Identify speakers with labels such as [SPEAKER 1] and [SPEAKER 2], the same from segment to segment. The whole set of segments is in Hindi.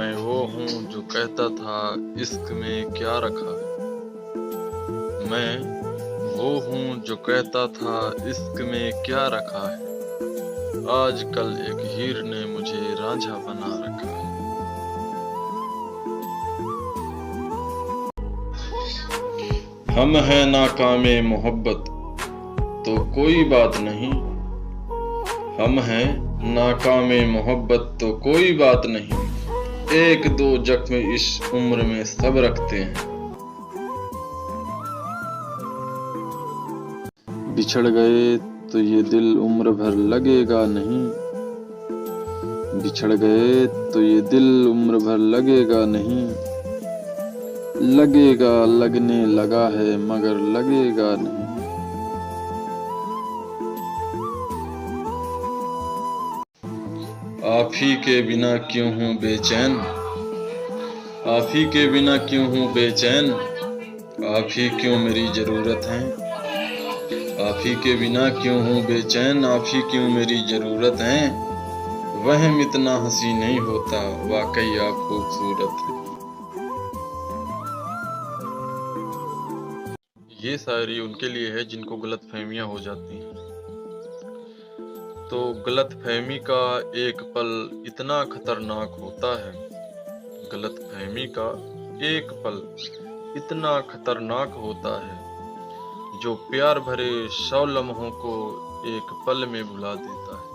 [SPEAKER 1] मैं वो हूँ जो कहता था इश्क में क्या रखा है। मैं वो हूँ जो कहता था इश्क में क्या रखा है। आजकल एक हीर ने मुझे रांझा बना रखा है। हम हैं नाकामे मोहब्बत तो कोई बात नहीं। हम हैं नाकामे मोहब्बत तो कोई बात नहीं। एक दो जख्म इस उम्र में सब रखते हैं। बिछड़ गए तो ये दिल उम्र भर लगेगा नहीं। बिछड़ गए तो ये दिल उम्र भर लगेगा नहीं। लगेगा, लगने लगा है मगर लगेगा नहीं। आप ही के बिना क्यों हूँ बेचैन। आप ही के बिना क्यों हूँ बेचैन। आप ही क्यों मेरी जरूरत है। आप ही के बिना क्यों हूँ बेचैन। आप ही क्यों मेरी जरूरत है। वहम इतना हंसी नहीं होता, वाकई आप खूबसूरत हैं। ये शायरी उनके लिए है जिनको गलतफहमियां हो जाती हैं। तो गलतफहमी का एक पल इतना खतरनाक होता है। गलतफहमी का एक पल इतना खतरनाक होता है जो प्यार भरे 100 लम्हों को एक पल में भुला देता है।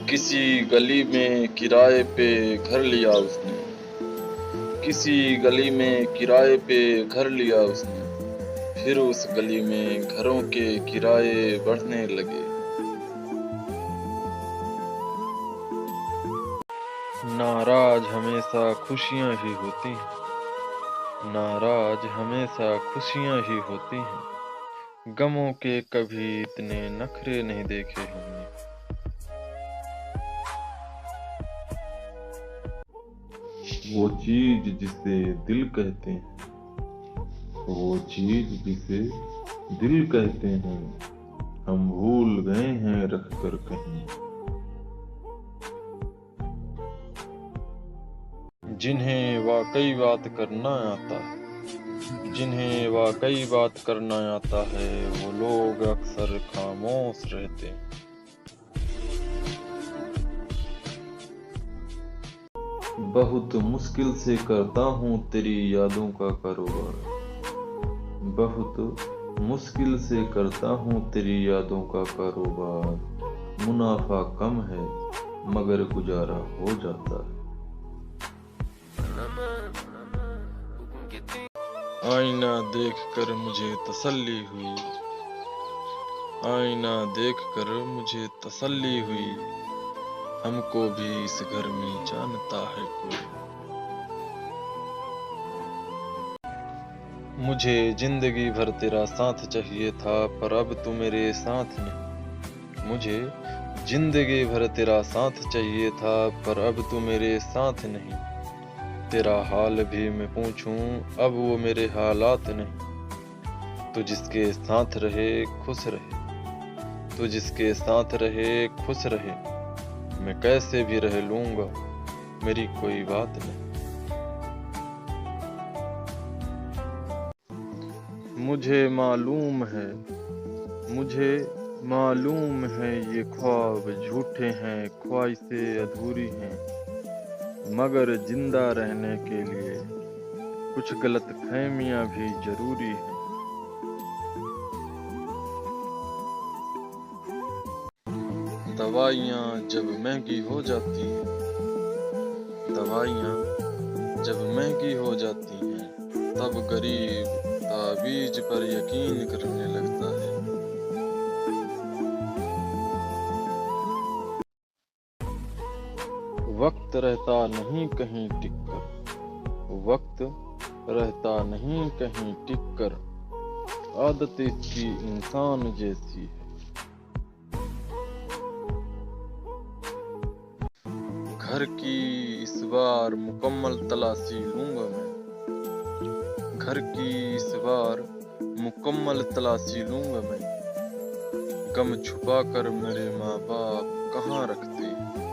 [SPEAKER 1] किसी गली में किराए पे घर लिया उसने। किसी गली में किराए पे घर लिया उसने। फिर उस गली में घरों के किराए बढ़ने लगे। नाराज हमेशा खुशियां ही होती हैं। नाराज हमेशा खुशियां ही होती हैं। गमों के कभी इतने नखरे नहीं देखे हमने। वो चीज जिसे दिल कहते हैं। वो चीज जिसे दिल कहते हैं हम भूल गए हैं रख कर कहीं। जिन्हें वाकई बात करना आता है। जिन्हें वाकई बात करना आता है वो लोग अक्सर खामोश रहते हैं। बहुत मुश्किल से करता हूँ तेरी यादों का कारोबार। बहुत मुश्किल से करता हूँ तेरी यादों का कारोबार। मुनाफा कम है मगर गुजारा हो जाता है। आईना देखकर मुझे तसल्ली हुई। आईना देखकर मुझे तसल्ली हुई। हमको भी इस घर में जानता है कोई। मुझे जिंदगी भर तेरा साथ चाहिए था पर अब तू मेरे साथ नहीं। मुझे जिंदगी भर तेरा साथ चाहिए था पर अब तू मेरे साथ नहीं। तेरा हाल भी मैं पूछूं अब वो मेरे हालात नहीं। तू जिसके साथ रहे खुश रहे। तू जिसके साथ रहे खुश रहे। मैं कैसे भी रह लूंगा मेरी कोई बात नहीं। मुझे मालूम है। मुझे मालूम है ये ख्वाब झूठे हैं, ख्वाहिशें अधूरी हैं। मगर जिंदा रहने के लिए कुछ गलतफहमियां भी जरूरी हैं। दवाइयाँ जब महंगी हो जाती हैं। दवाइयाँ जब महंगी हो जाती हैं तब गरीब ताबीज पर यकीन करने लगता है। वक्त रहता नहीं कहीं टिक कर। वक्त रहता नहीं कहीं टिक कर। आदत इसकी इंसान जैसी है। घर की इस बार मुकम्मल तलाशी लूंगा मैं। घर की इस बार मुकम्मल तलाशी लूंगा मैं। गम छुपा कर मेरे माँ बाप कहाँ रखते